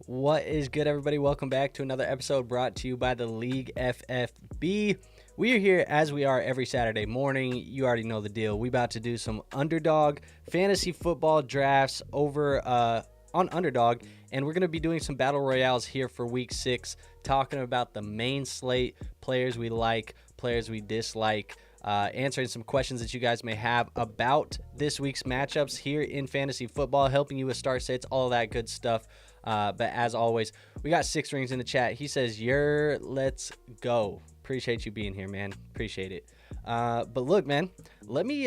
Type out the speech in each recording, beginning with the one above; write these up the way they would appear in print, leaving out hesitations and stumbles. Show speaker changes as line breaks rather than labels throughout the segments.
What is good, everybody? Welcome back to another episode brought to you by the League FFB. We are here as we are every Saturday morning. You already know the deal. We about to do some Underdog Fantasy football drafts over on Underdog, and we're going to be doing some Battle Royales here for Week 6, talking about the main slate, players we like, players we dislike, answering some questions that you guys may have about this week's matchups here in fantasy football, helping you with start sets, all of that good stuff. But as always, we got Six Rings in the chat. He says, let's go. Appreciate you being here, man. Appreciate it. But look, man, let me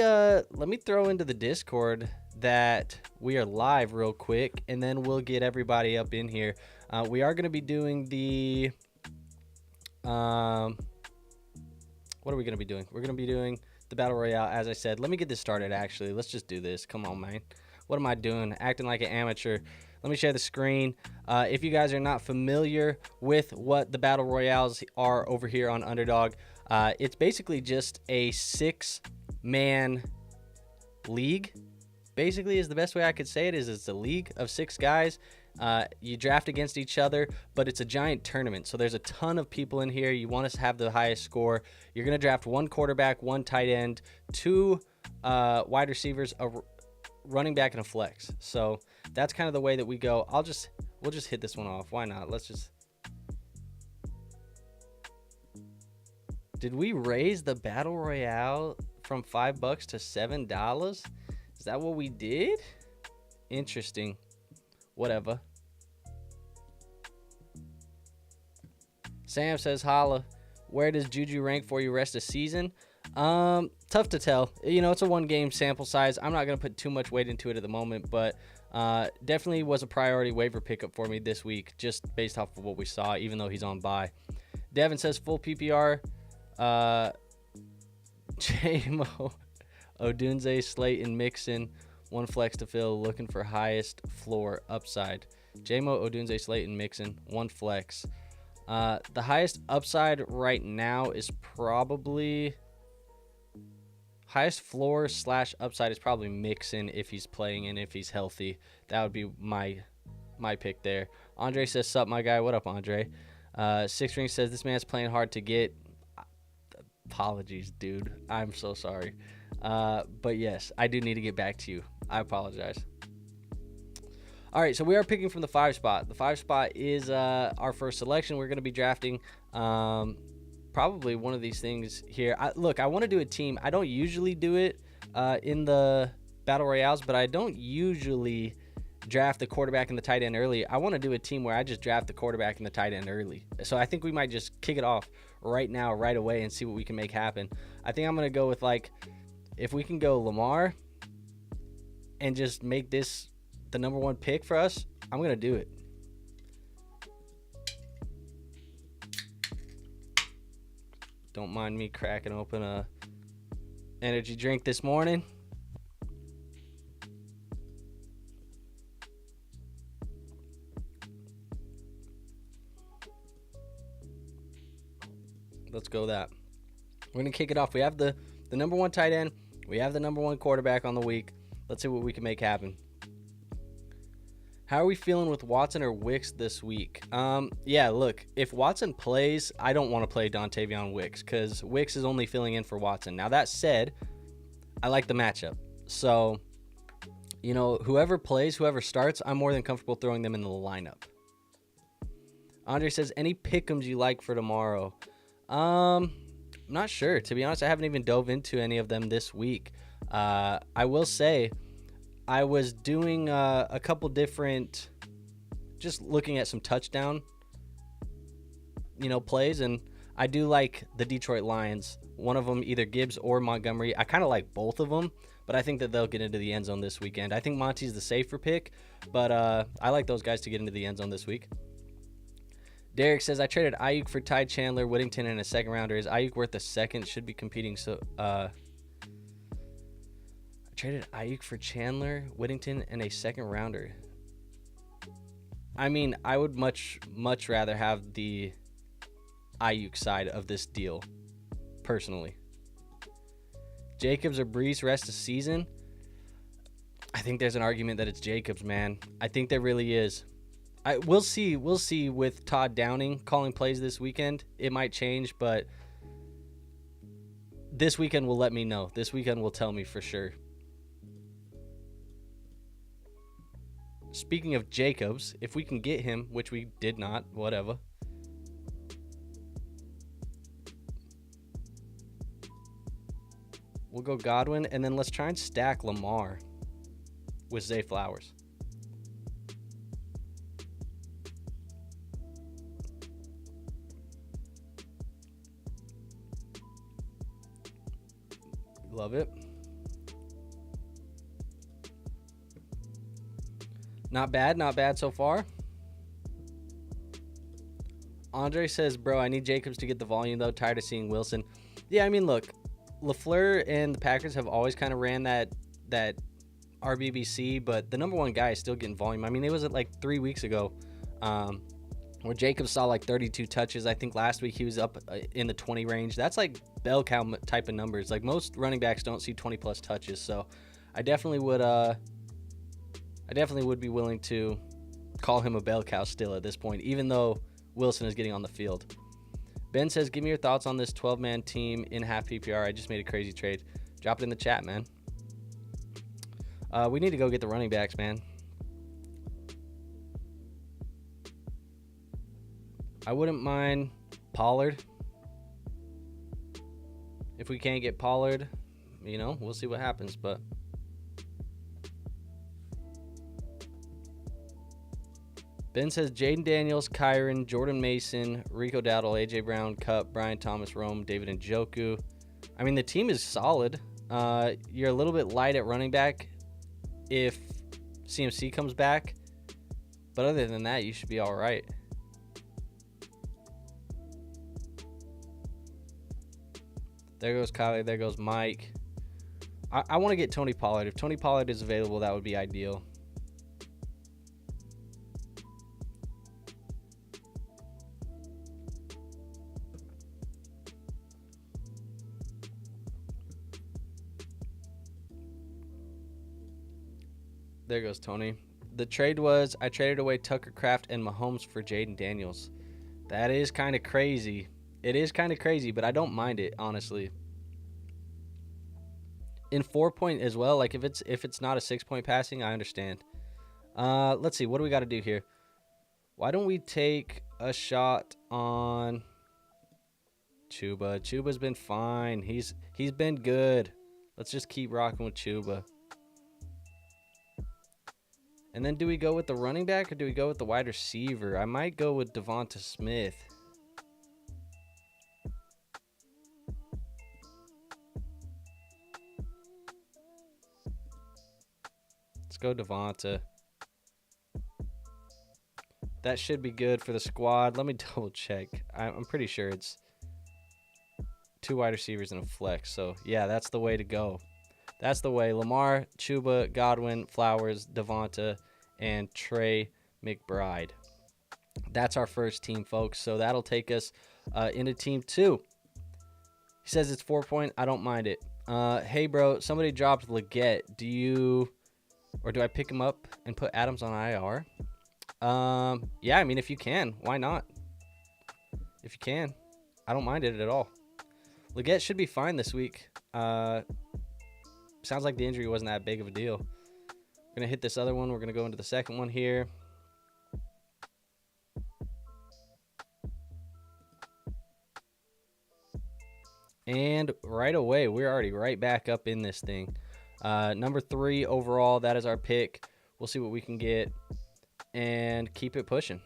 throw into the Discord that we are live real quick, and then we'll get everybody up in here. We are going to be doing the what are we going to be doing? We're going to be doing the Battle Royale, as I said. Let me get this started, actually. Let's just do this. Come on, man. What am I doing? Acting like an amateur. Let me share the screen. If you guys are not familiar with what the Battle Royales are over here on Underdog, it's basically just a 6-man league. Basically is the best way I could say it. It's a league of 6 guys. You draft against each other, but it's a giant tournament. So there's a ton of people in here. You want to have the highest score. You're going to draft 1 quarterback, 1 tight end, 2 wide receivers, a running back, and a flex. So that's kind of the way that we go. We'll just hit this one off. Why not? Did we raise the Battle Royale from $5 to $7? Is that what we did? Interesting. Whatever. Sam says, holla. Where does Juju rank for you rest of season? Tough to tell. You know, it's a 1-game sample size. I'm not going to put too much weight into it at the moment, but definitely was a priority waiver pickup for me this week, just based off of what we saw, even though he's on bye. Devin says full PPR. J-Mo, Odunze, Slayton, Mixon, 1 flex to fill, looking for highest floor upside. J-Mo, Odunze, Slayton, Mixon, 1 flex. The highest upside right now is probably... highest floor / upside is probably Mixon if he's playing and if he's healthy. That would be my pick there. Andre says, sup, my guy. What up, Andre? Six Ring says, this man's playing hard to get. Apologies, dude. I'm so sorry. But yes, I do need to get back to you. I apologize. All right, so we are picking from the 5 spot. The 5 spot is our first selection. We're going to be drafting probably one of these things here. I want to do a team. I don't usually do it in the Battle Royales, but I don't usually draft the quarterback and the tight end early. I want to do a team where I just draft the quarterback and the tight end early. So I think we might just kick it off right now, right away, and see what we can make happen. I think I'm going to go with, if we can go Lamar and just make this the number 1 pick for us, I'm going to do it. Don't mind me cracking open a energy drink this morning. Let's go that. We're going to kick it off. We have the number 1 tight end. We have the number 1 quarterback on the week. Let's see what we can make happen. How are we feeling with Watson or Wicks this week? Yeah, look, if Watson plays, I don't want to play Dontavion Wicks because Wicks is only filling in for Watson. Now, that said, I like the matchup. So, whoever plays, whoever starts, I'm more than comfortable throwing them in the lineup. Andre says, any pick'ems you like for tomorrow? I'm not sure. To be honest, I haven't even dove into any of them this week. I will say, I was doing a couple different, just looking at some touchdown, plays, and I do like the Detroit Lions. One of them, either Gibbs or Montgomery. I kind of like both of them, but I think that they'll get into the end zone this weekend. I think Monty's the safer pick, but I like those guys to get into the end zone this week. Derek says, I traded Ayuk for Ty Chandler, Whittington, and a second rounder. Is Ayuk worth a second? Should be competing. So, I traded Ayuk for Chandler, Whittington, and a second rounder. I mean, I would much rather have the Ayuk side of this deal, personally. Jacobs or Brees rest of season? I think there's an argument that it's Jacobs, man. I think there really is. We'll see. We'll see with Todd Downing calling plays this weekend. It might change, but this weekend will let me know. This weekend will tell me for sure. Speaking of Jacobs, if we can get him, which we did not, whatever. We'll go Godwin, and then let's try and stack Lamar with Zay Flowers. Love it. Not bad so far. Andre says, bro, I need Jacobs to get the volume, though. Tired of seeing Wilson. Yeah, I mean, look, LaFleur and the Packers have always kind of ran that RBBC, but the number one guy is still getting volume. I mean, it was like 3 weeks ago where Jacobs saw like 32 touches. I think last week he was up in the 20 range. That's like bell cow type of numbers. Like most running backs don't see 20 plus touches. So I definitely would be willing to call him a bell cow still at this point, even though Wilson is getting on the field. Ben says, give me your thoughts on this 12-man team in half PPR. I just made a crazy trade. Drop it in the chat, man. We need to go get the running backs, man. I wouldn't mind Pollard. If we can't get Pollard, you know, we'll see what happens, but Ben says Jaden Daniels, Kyron, Jordan Mason, Rico Dowdle, A.J. Brown, Kupp, Brian Thomas, Rome, David Njoku. I mean, the team is solid. You're a little bit light at running back if CMC comes back. But other than that, you should be all right. There goes Kyler. There goes Mike. I want to get Tony Pollard. If Tony Pollard is available, that would be ideal. There goes Tony. The trade was I traded away Tucker Kraft and Mahomes for Jaden Daniels. That is kind of crazy. It is kind of crazy, but I don't mind it, honestly. In 4-point as well, like if it's not a 6-point passing, I understand. Let's see, what do we got to do here? Why don't we take a shot on Chuba? Chuba's been fine. He's been good. Let's just keep rocking with Chuba. And then do we go with the running back or do we go with the wide receiver? I might go with Devonta Smith. Let's go Devonta. That should be good for the squad. Let me double check. I'm pretty sure it's 2 wide receivers and a flex. So, yeah, that's the way to go. That's the way. Lamar, Chuba, Godwin, Flowers, Devonta, and Trey McBride. That's our first team, folks. So that'll take us into team 2. He says it's 4-point. I don't mind it. Hey, bro, somebody dropped Leggett. Do I pick him up and put Adams on IR? Yeah, I mean, if you can, why not? If you can, I don't mind it at all. Leggett should be fine this week. Sounds like the injury wasn't that big of a deal. We're going to hit this other one. We're going to go into the second one here. And right away, we're already right back up in this thing. Number 3 overall, that is our pick. We'll see what we can get and keep it pushing.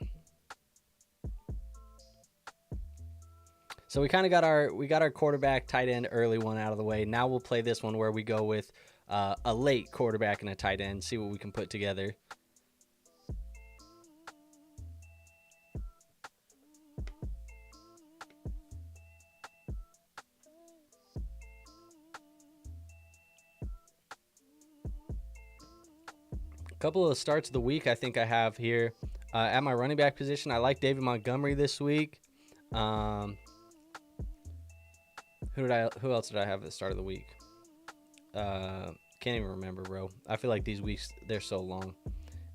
So we kind of got our quarterback, tight end, early one out of the way. Now we'll play this one where we go with a late quarterback and a tight end, see what we can put together. A couple of the starts of the week I think I have here. At my running back position, I like David Montgomery this week. Who else did I have at the start of the week? Can't even remember, bro. I feel like these weeks, they're so long.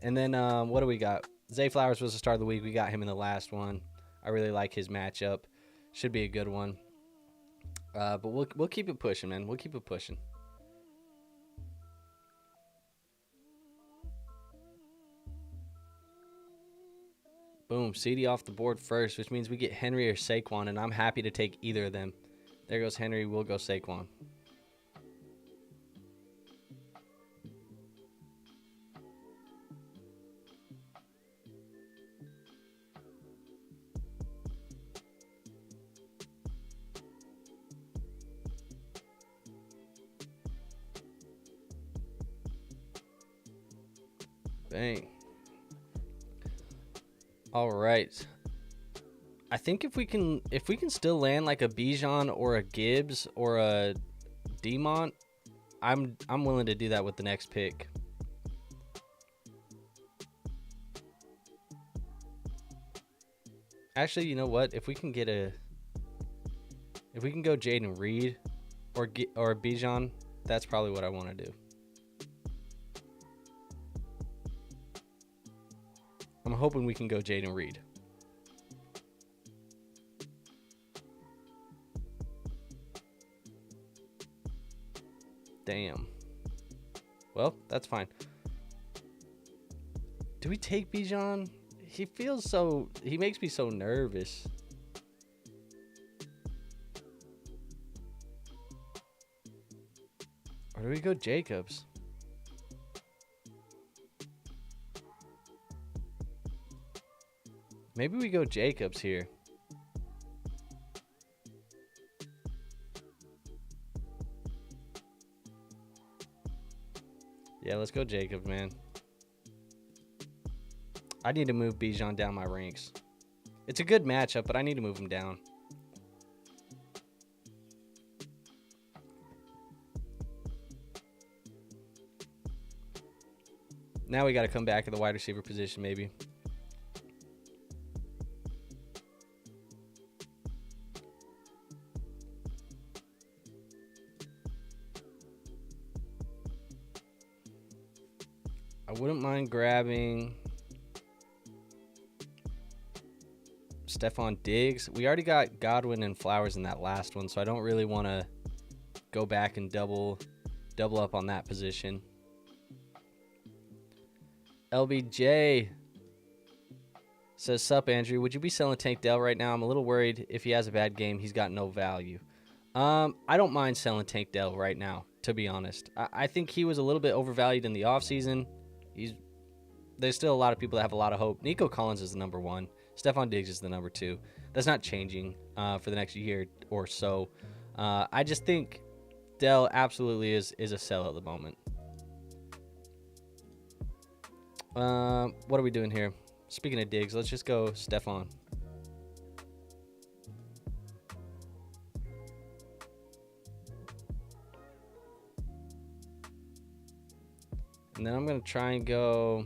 And then what do we got? Zay Flowers was the start of the week. We got him in the last one. I really like his matchup. Should be a good one. But we'll keep it pushing, man. We'll keep it pushing. Boom, CD off the board first, which means we get Henry or Saquon, and I'm happy to take either of them. There goes Henry. We'll go Saquon. Bang. All right. I think if we can still land like a Bijan or a Gibbs or a Demont, I'm willing to do that with the next pick. Actually, you know what? If we can go Jaden Reed or Bijan, that's probably what I want to do. I'm hoping we can go Jaden Reed. Damn. Well, that's fine. Do we take Bijan? He makes me so nervous. Or do we go Jacobs? Maybe we go Jacobs here. Yeah, let's go Jacobs, man. I need to move Bijan down my ranks. It's a good matchup, but I need to move him down. Now we got to come back at the wide receiver position, maybe. I wouldn't mind grabbing Stephon Diggs. We already got Godwin and Flowers in that last one, so I don't really want to go back and double up on that position. LBJ says, "Sup, Andrew? Would you be selling Tank Dell right now? I'm a little worried if he has a bad game, he's got no value." I don't mind selling Tank Dell right now, to be honest. I think he was a little bit overvalued in the offseason. There's still a lot of people that have a lot of hope. Nico Collins is the number one. Stephon Diggs is the number two. That's not changing for the next year or so. I just think Dell absolutely is a sell at the moment. What are we doing here? Speaking of Diggs, let's just go Stephon. And then I'm going to try and go...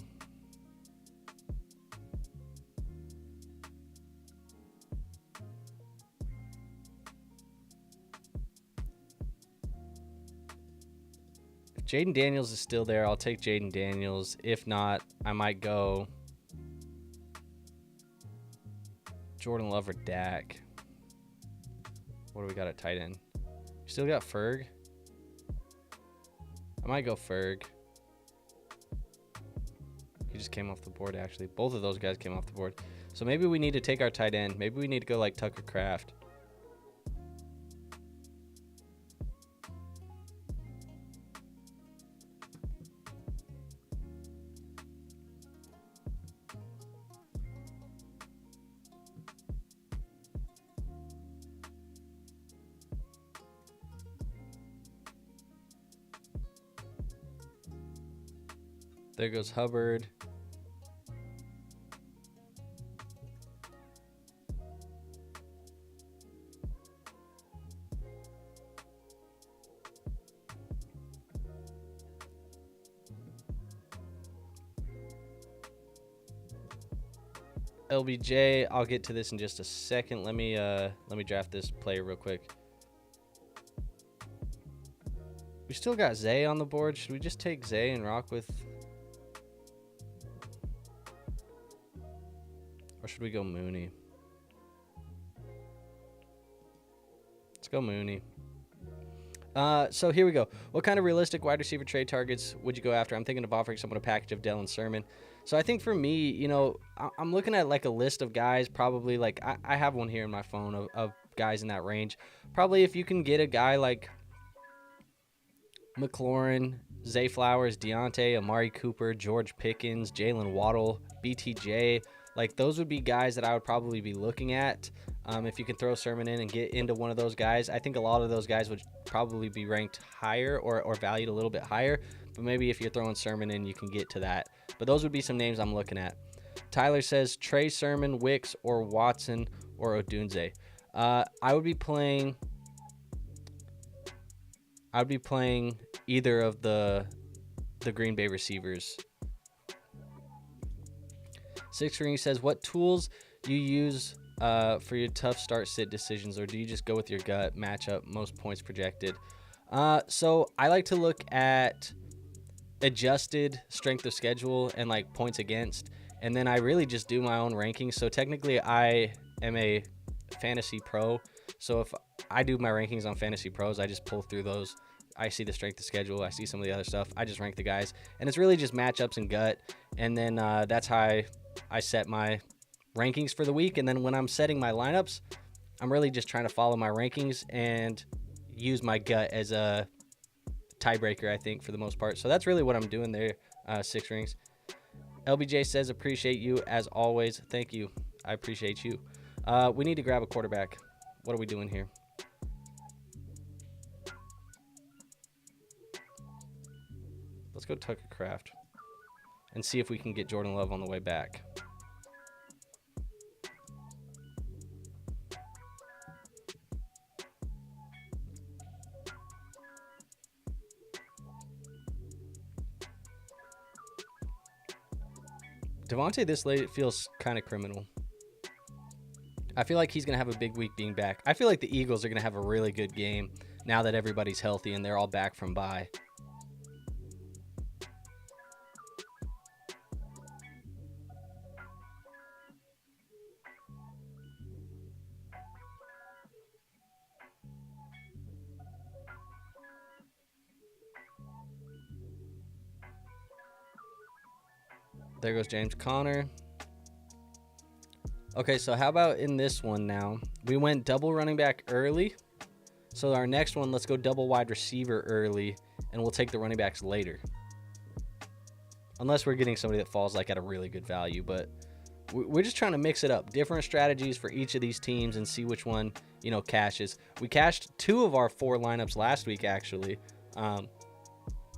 If Jaden Daniels is still there, I'll take Jaden Daniels. If not, I might go Jordan Love or Dak. What do we got at tight end? Still got Ferg. I might go Ferg. He just came off the board, actually. Both of those guys came off the board. So maybe we need to take our tight end. Maybe we need to go like Tucker Kraft. There goes Hubbard. LBJ, I'll get to this in just a second. Let me draft this player real quick. We still got Zay on the board. Should we just take Zay and rock with... should we go Mooney? Let's go Mooney. So here we go. What kind of realistic wide receiver trade targets would you go after? I'm thinking of offering someone a package of Dell and Sermon. So I think for me, you know, I'm looking at like a list of guys, probably like I have one here in my phone of guys in that range. Probably if you can get a guy like McLaurin, Zay Flowers, Deontay, Amari Cooper, George Pickens, Jalen Waddle, BTJ, like those would be guys that I would probably be looking at. If you can throw Sermon in and get into one of those guys, I think a lot of those guys would probably be ranked higher or valued a little bit higher. But maybe if you're throwing Sermon in, you can get to that. But those would be some names I'm looking at. Tyler says Trey Sermon, Wicks, or Watson, or Odunze. I would be playing either of the Green Bay receivers. Six Ring says, what tools do you use for your tough start sit decisions, or do you just go with your gut matchup, most points projected? So I like to look at adjusted strength of schedule and like points against, and then I really just do my own rankings. So technically I am a fantasy pro, so if I do my rankings on Fantasy Pros, I just pull through those. I see the strength of schedule, I see some of the other stuff, I just rank the guys, and it's really just matchups and gut, and then that's how I set my rankings for the week. And then when I'm setting my lineups, I'm really just trying to follow my rankings and use my gut as a tiebreaker, I think, for the most part. So that's really what I'm doing there. Six Rings. LBJ says, appreciate you as always. Thank you. I appreciate you. We need to grab a quarterback. What are we doing here? Let's go Tucker Kraft and see if we can get Jordan Love on the way back. Devontae this late feels kind of criminal. I feel like he's going to have a big week being back. I feel like the Eagles are going to have a really good game now that everybody's healthy and they're all back from bye. There goes James Conner. Okay, so how about in this one now? We went double running back early. So our next one, let's go double wide receiver early, and we'll take the running backs later. Unless we're getting somebody that falls like at a really good value, but we're just trying to mix it up. Different strategies for each of these teams and see which one, you know, cashes. We cashed 2 of our 4 lineups last week, actually.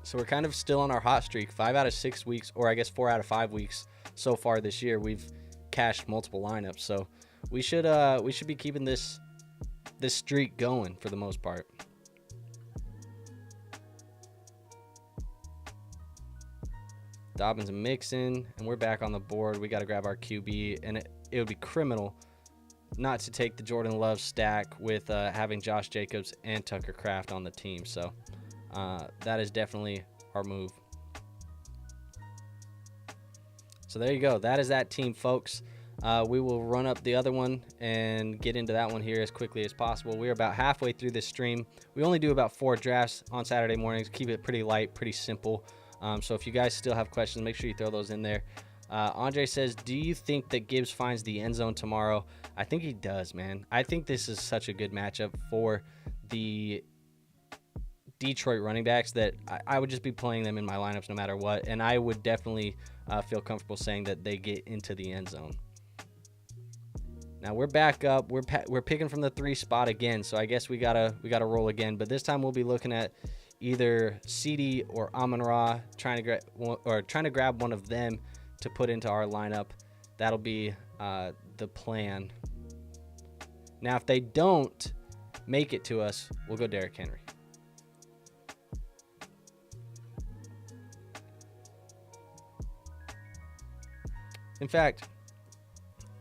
So we're kind of still on our hot streak. 5 out of 6 weeks, or I guess 4 out of 5 weeks so far this year, we've cashed multiple lineups. So we should be keeping this streak going for the most part. Dobbins and Mixon, and we're back on the board. We got to grab our QB, and it would be criminal not to take the Jordan Love stack with having Josh Jacobs and Tucker Kraft on the team. So that is definitely our move. So there you go. That is that team, folks. We will run up the other one and get into that one here as quickly as possible. We're about halfway through this stream. We only do about 4 drafts on Saturday mornings. Keep it pretty light, pretty simple. So if you guys still have questions, make sure you throw those in there. Andre says, do you think that Gibbs finds the end zone tomorrow? I think he does, man. I think this is such a good matchup for the Detroit running backs that I would just be playing them in my lineups no matter what, and I would definitely feel comfortable saying that they get into the end zone. Now we're back up. We're picking from the 3 spot again, so I guess we gotta roll again. But this time we'll be looking at either CD or Amon-Ra, trying to grab one of them to put into our lineup. That'll be the plan. Now if they don't make it to us, we'll go Derrick Henry. In fact,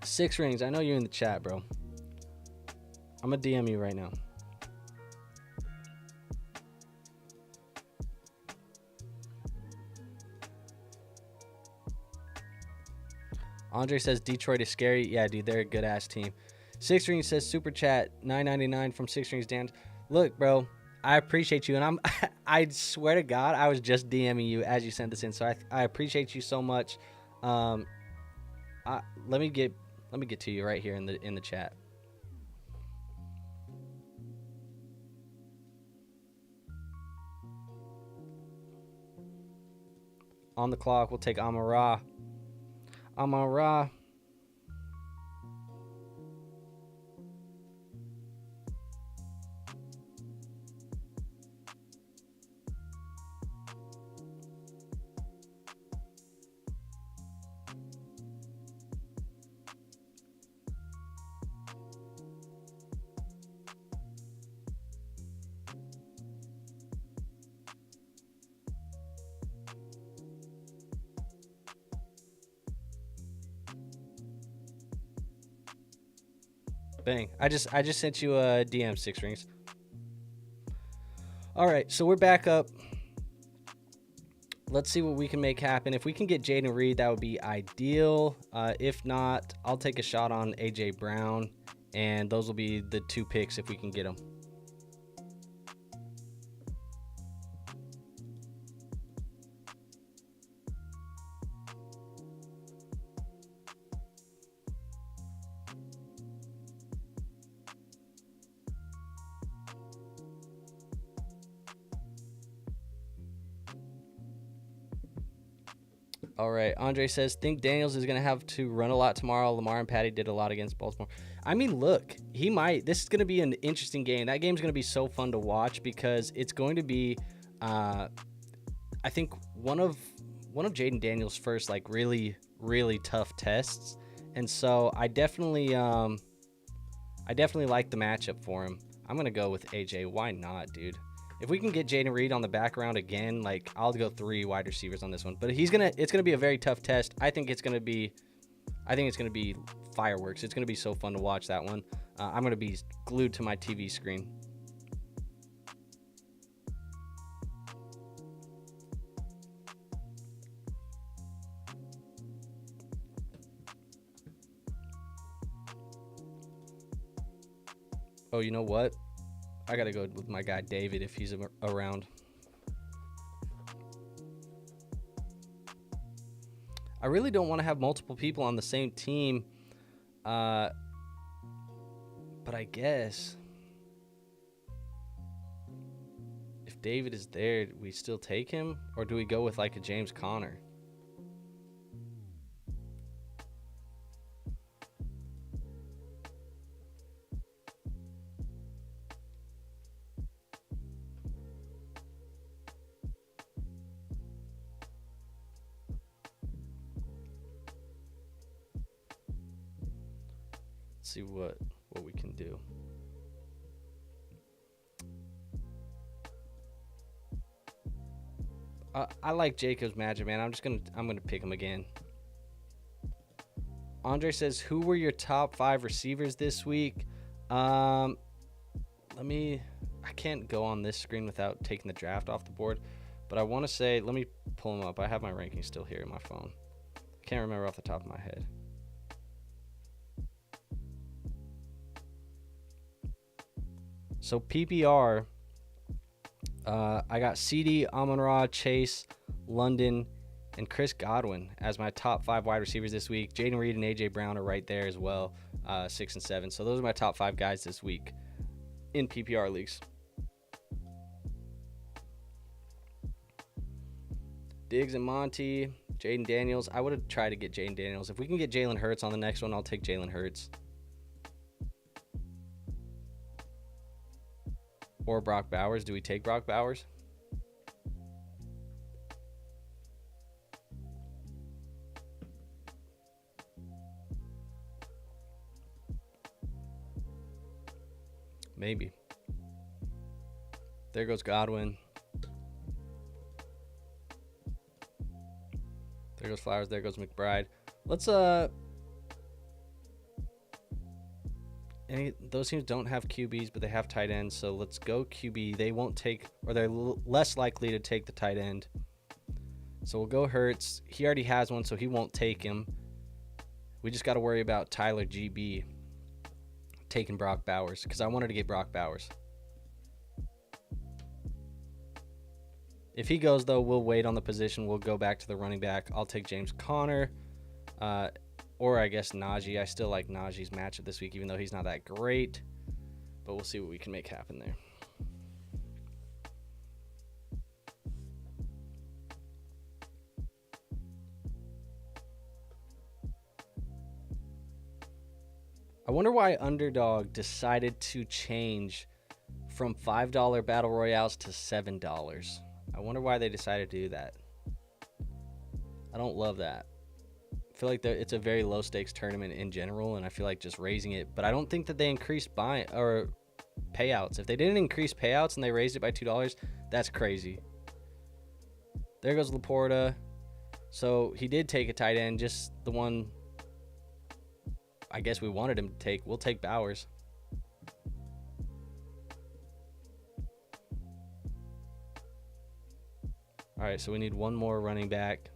6 Rings, I know you're in the chat, bro. I'm going to DM you right now. Andre says Detroit is scary. Yeah, dude, they're a good ass team. Six Rings says super chat $9.99 from Six Rings Dan. Look, bro, I appreciate you, and I swear to God, I was just DMing you as you sent this in, so I appreciate you so much. Um, let me get to you right here in the chat. On the clock, we'll take Amon-Ra. Amon-Ra. Bang. I just sent you a DM, Six Rings. All right, so we're back up. Let's see what we can make happen. If we can get Jaden Reed, that would be ideal. If not, I'll take a shot on A.J. Brown, and those will be the 2 picks if we can get them. All right. Andre says, think Daniels is going to have to run a lot tomorrow. Lamar and Patty did a lot against Baltimore. I mean, look, he might. This is going to be an interesting game. That game's going to be so fun to watch because it's going to be, I think, one of Jaden Daniels' first, like, really, really tough tests. And so I definitely like the matchup for him. I'm going to go with AJ. Why not, dude? If we can get Jaden Reed on the background again, like, I'll go 3 wide receivers on this one. But it's gonna be a very tough test. I think it's gonna be fireworks. It's gonna be so fun to watch that one. I'm gonna be glued to my TV screen. Oh, you know what? I gotta go with my guy David if he's around. I really don't want to have multiple people on the same team, but I guess if David is there, do we still take him, or do we go with like a James Conner? See what we can do. I like Jacob's magic, man. I'm gonna pick him again. Andre says, "Who were your top 5 receivers this week?" I can't go on this screen without taking the draft off the board, but I want to say, let me pull them up. I have my rankings still here in my phone. I can't remember off the top of my head. So PPR, I got CD, Amon-Ra, Chase, London, and Chris Godwin as my top 5 wide receivers this week. Jaden Reed and A.J. Brown are right there as well, 6 and 7. So those are my top 5 guys this week in PPR leagues. Diggs and Monty, Jaden Daniels. I would have tried to get Jaden Daniels. If we can get Jalen Hurts on the next one, I'll take Jalen Hurts. Or Brock Bowers. Do we take Brock Bowers? Maybe. There goes Godwin. There goes Flowers. There goes McBride. Let's those teams don't have QBs, but they have tight ends. So let's go QB. They won't take, or they're less likely to take the tight end. So we'll go Hurts. He already has one, so he won't take him. We just got to worry about Tyler GB taking Brock Bowers because I wanted to get Brock Bowers. If he goes, though, we'll wait on the position. We'll go back to the running back. I'll take James Conner or I guess Najee. I still like Najee's matchup this week, even though he's not that great. But we'll see what we can make happen there. I wonder why Underdog decided to change from $5 Battle Royales to $7. I wonder why they decided to do that. I don't love that. I feel like it's a very low stakes tournament in general, and I feel like just raising it. But I don't think that they increased payouts. If they didn't increase payouts and they raised it by $2, that's crazy. There goes Laporta. So he did take a tight end, just the one I guess we wanted him to take. We'll take Bowers. All right, so we need one more running back.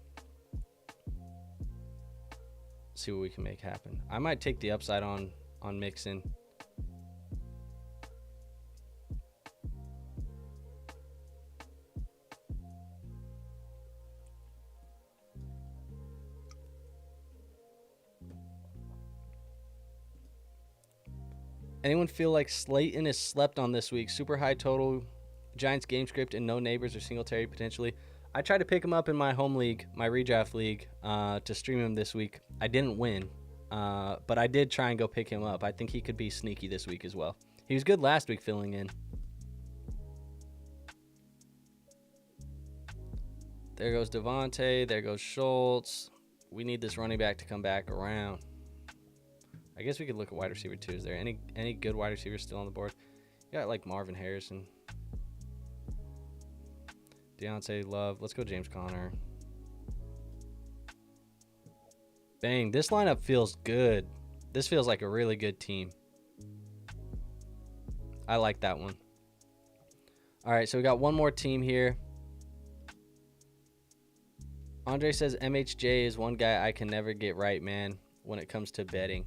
See what we can make happen. I might take the upside on Mixon. Anyone feel like Slayton is slept on this week? Super high total, Giants game script, and no neighbors or Singletary potentially. I tried to pick him up in my home league, my redraft league, to stream him this week. I didn't win, but I did try and go pick him up. I think he could be sneaky this week as well. He was good last week filling in. There goes Devontae. There goes Schultz. We need this running back to come back around. I guess we could look at wide receiver too. Is there any good wide receivers still on the board? You got like Marvin Harrison, Deontay Love. Let's go James Conner. Bang. This lineup feels good. This feels like a really good team. I like that one. All right, so we got one more team here. Andre says MHJ is one guy I can never get right, man, when it comes to betting.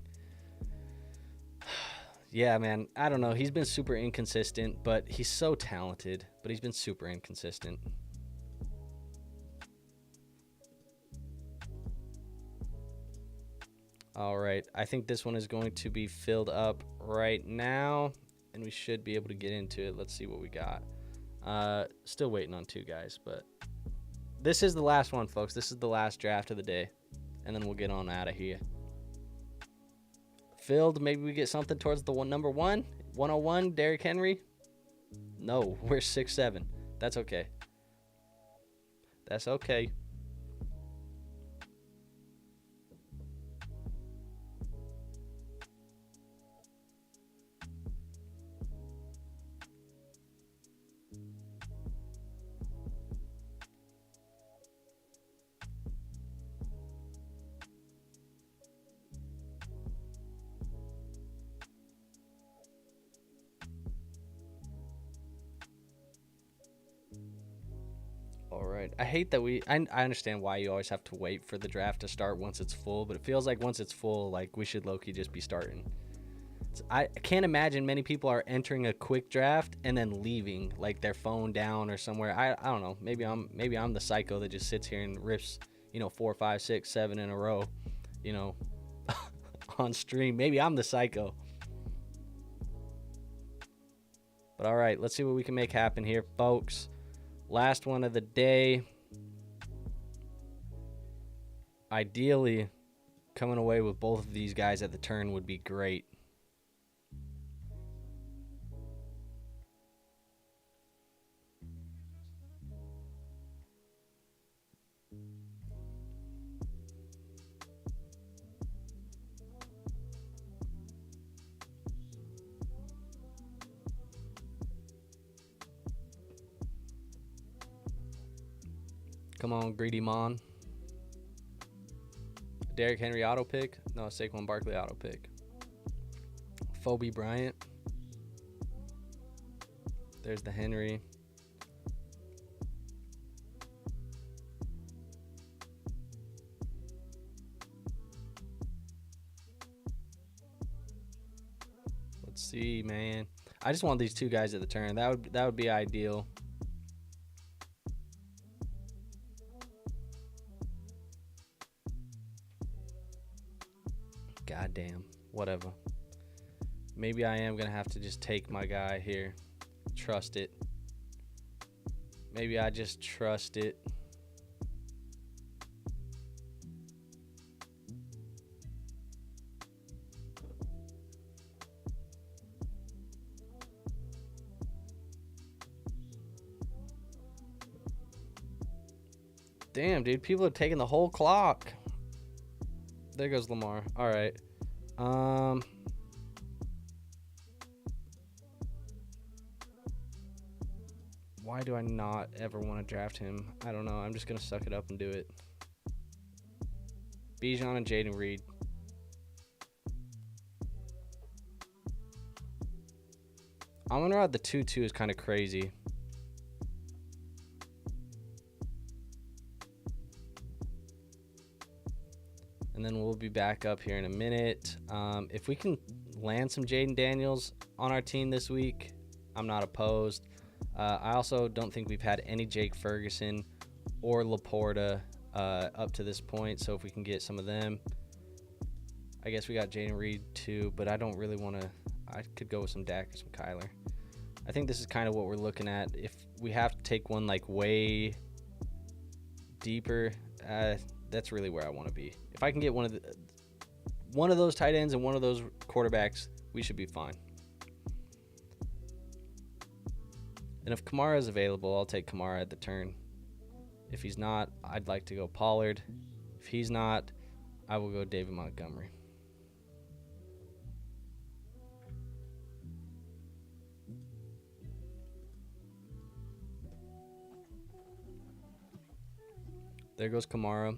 Yeah, man, I don't know. He's been super inconsistent, but he's so talented, but he's been super inconsistent. All right, I think this one is going to be filled up right now, and we should be able to get into it. Let's see what we got. Still waiting on two guys, but this is the last one, folks. This is the last draft of the day, and then we'll get on out of here. Filled, maybe we get something towards the number 101, Derrick Henry. No, we're 6'7". That's okay. That's okay. All right. I hate that I understand why you always have to wait for the draft to start once it's full, but it feels like once it's full, like we should low-key just be starting. I can't imagine many people are entering a quick draft and then leaving, like their phone down or somewhere. I don't know. Maybe I'm the psycho that just sits here and rips, 4, 5, 6, 7 in a row, on stream. Maybe I'm the psycho. But all right, let's see what we can make happen here, folks. Last one of the day. Ideally, coming away with both of these guys at the turn would be great. Come on, Greedy Mon. Derrick Henry auto pick. No, Saquon Barkley auto pick. Phoebe Bryant. There's the Henry. see, man. I just want these two guys at the turn. That would be ideal. Goddamn. Whatever. Maybe I am going to have to just take my guy here. Trust it. Maybe I just trust it. Damn, dude. People are taking the whole clock. There goes Lamar. All right. Why do I not ever want to draft him? I don't know. I'm just going to suck it up and do it. Bijan and Jaden Reed. I'm going to ride the 2-2 is kind of crazy. And then we'll be back up here in a minute. If we can land some Jaden Daniels on our team this week, I'm not opposed. I also don't think we've had any Jake Ferguson or Laporta up to this point. So if we can get some of them, I guess we got Jaden Reed too, but I don't really want to. I could go with some Dak or some Kyler. I think this is kind of what we're looking at. If we have to take one like way deeper, that's really where I want to be. If I can get one of those tight ends and one of those quarterbacks, we should be fine. And if Kamara is available, I'll take Kamara at the turn. If he's not, I'd like to go Pollard. If he's not, I will go David Montgomery. There goes Kamara.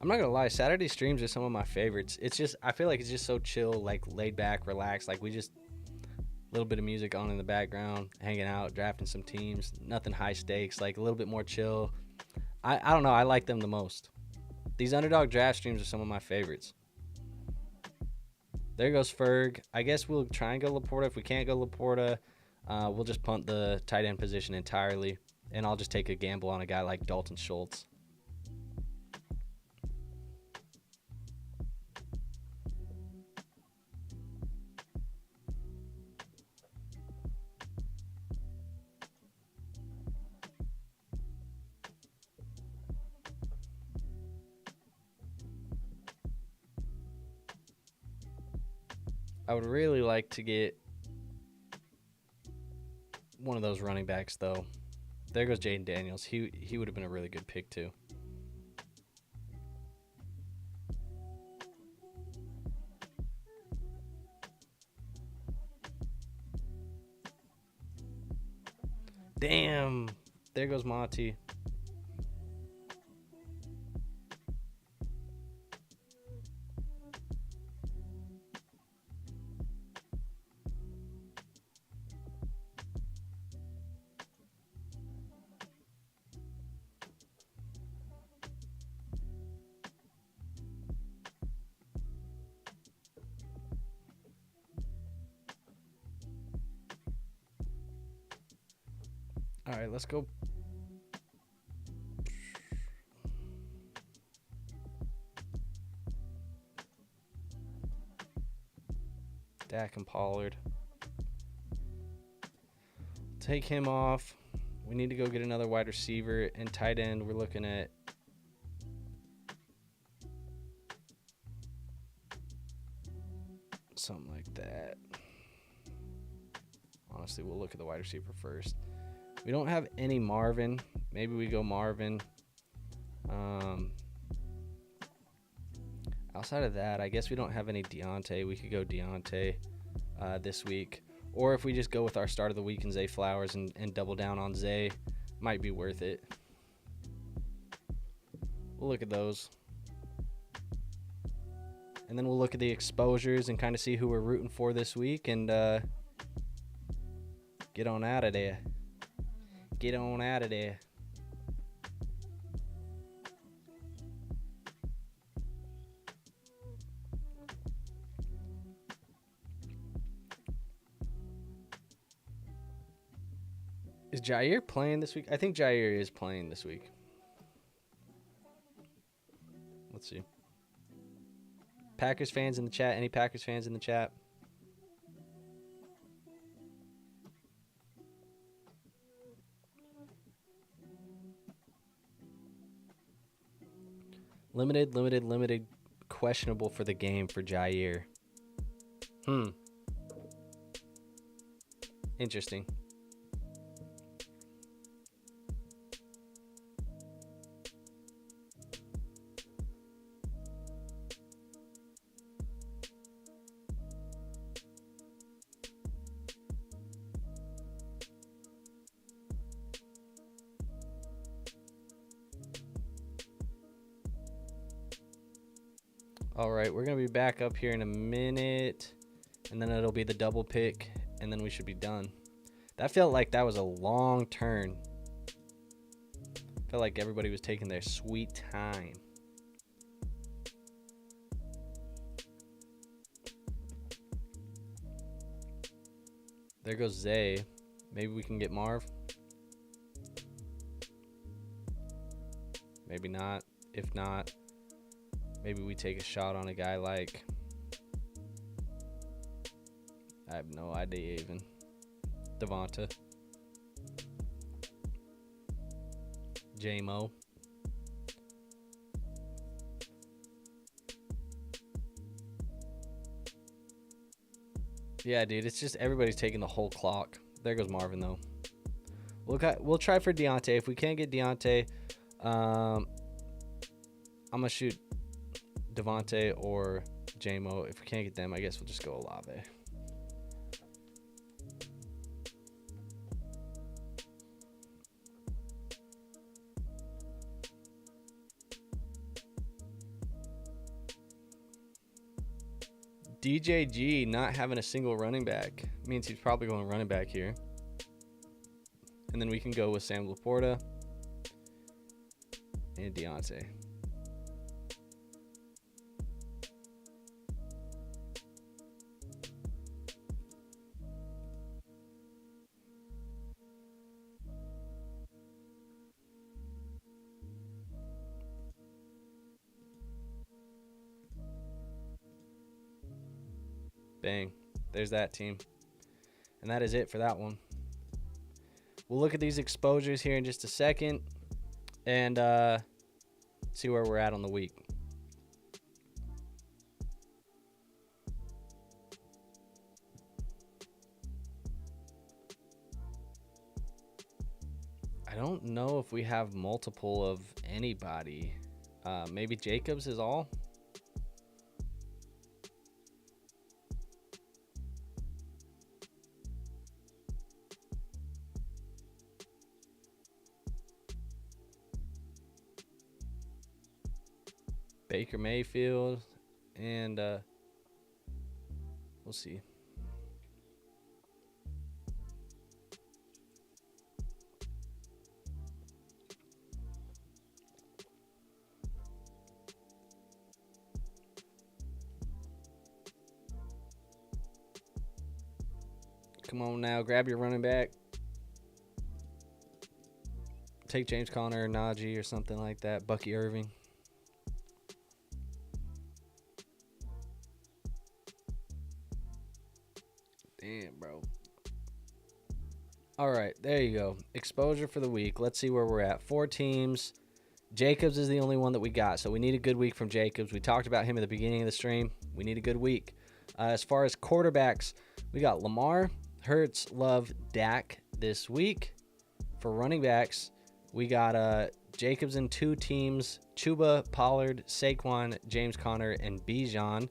I'm not gonna lie, Saturday streams are some of my favorites. It's just, I feel like it's just so chill, like laid back, relaxed. Like we just, a little bit of music on in the background, hanging out, drafting some teams, nothing high stakes, like a little bit more chill. I don't know, I like them the most. These underdog draft streams are some of my favorites. There goes Ferg. I guess we'll try and go Laporta. If we can't go Laporta, we'll just punt the tight end position entirely, and I'll just take a gamble on a guy like Dalton Schultz. I would really like to get one of those running backs, though. There goes Jaden Daniels. He would have been a really good pick, too. Damn. There goes Monty. All right, let's go. Dak and Pollard. Take him off. We need to go get another wide receiver and tight end. We're looking at something like that. Honestly, we'll look at the wide receiver first. We don't have any Marvin. Maybe we go Marvin. Outside of that, I guess we don't have any Deontay. We could go Deontay this week. Or if we just go with our start of the week and Zay Flowers and double down on Zay, might be worth it. We'll look at those. And then we'll look at the exposures and kind of see who we're rooting for this week and get on out of there. Get on out of there. Is Jair playing this week? I think Jair is playing this week. Let's see. Packers fans in the chat. Any Packers fans in the chat? Limited. Questionable for the game for Jair. Interesting. All right, we're going to be back up here in a minute, and then it'll be the double pick, and then we should be done. That felt like that was a long turn. Felt like everybody was taking their sweet time. There goes Zay. Maybe we can get Marv. Maybe not. If not, maybe we take a shot on a guy like, I have no idea even, Devonta. J-Mo. Yeah, dude, it's just everybody's taking the whole clock. There goes Marvin, though. We'll try for Deontay. If we can't get Deontay, I'm going to shoot Devontae or J-Mo. If we can't get them, I guess we'll just go Olave. DJG not having a single running back means he's probably going running back here. And then we can go with Sam Laporta and Deontay. Bang. There's that team. And that is it for that one. We'll look at these exposures here in just a second and see where we're at on the week. I don't know if we have multiple of anybody. Maybe Jacobs is all. Baker Mayfield, and we'll see. Come on now, grab your running back. Take James Conner or Najee or something like that. Bucky Irving. Damn, bro. All right, there you go. Exposure for the week. Let's see where we're at. 4 teams. Jacobs is the only one that we got, so we need a good week from Jacobs. We talked about him at the beginning of the stream. We need a good week. As far as quarterbacks, we got Lamar, Hurts, Love, Dak this week. For running backs, we got Jacobs in 2 teams, Chuba, Pollard, Saquon, James Conner, and Bijan.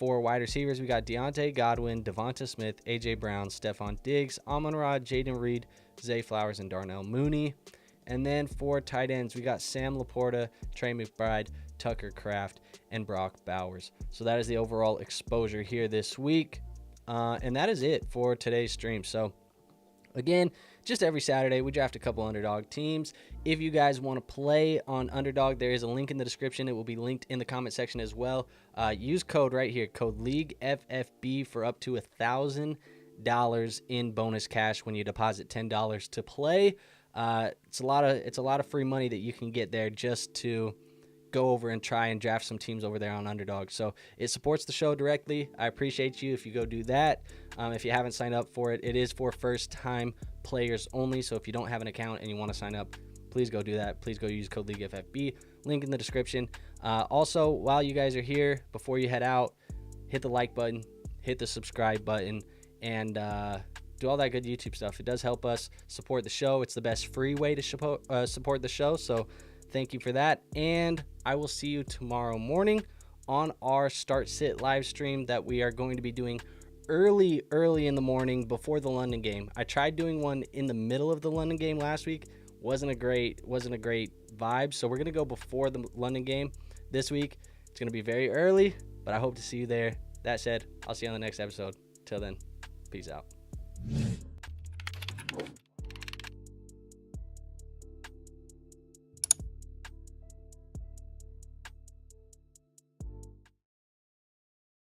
For wide receivers, we got Deontay Godwin, Devonta Smith, A.J. Brown, Stephon Diggs, Amon-Ra, Jaden Reed, Zay Flowers, and Darnell Mooney. And then for tight ends, we got Sam Laporta, Trey McBride, Tucker Kraft, and Brock Bowers. So that is the overall exposure here this week. And that is it for today's stream. So again, just every Saturday, we draft a couple Underdog teams. If you guys want to play on Underdog, there is a link in the description. It will be linked in the comment section as well. Use code right here, code League FFB for up to $1,000 in bonus cash when you deposit $10 to play. It's a lot of free money that you can get there just to go over and try and draft some teams over there on Underdog. So it supports the show directly. I appreciate you if you go do that. If you haven't signed up for it, it is for first-time players only. So if you don't have an account and you want to sign up, please go do that. Please go use code LeagueFFB. Link in the description. Also, while you guys are here, before you head out, hit the like button, hit the subscribe button, and do all that good YouTube stuff. It does help us support the show. It's the best free way to support the show. So thank you for that. And I will see you tomorrow morning on our Start Sit live stream that we are going to be doing early in the morning before the London game. I tried doing one in the middle of the London game last week. Wasn't a great vibe. So we're going to go before the London game this week. It's going to be very early, but I hope to see you there. That said, I'll see you on the next episode. Till then, peace out.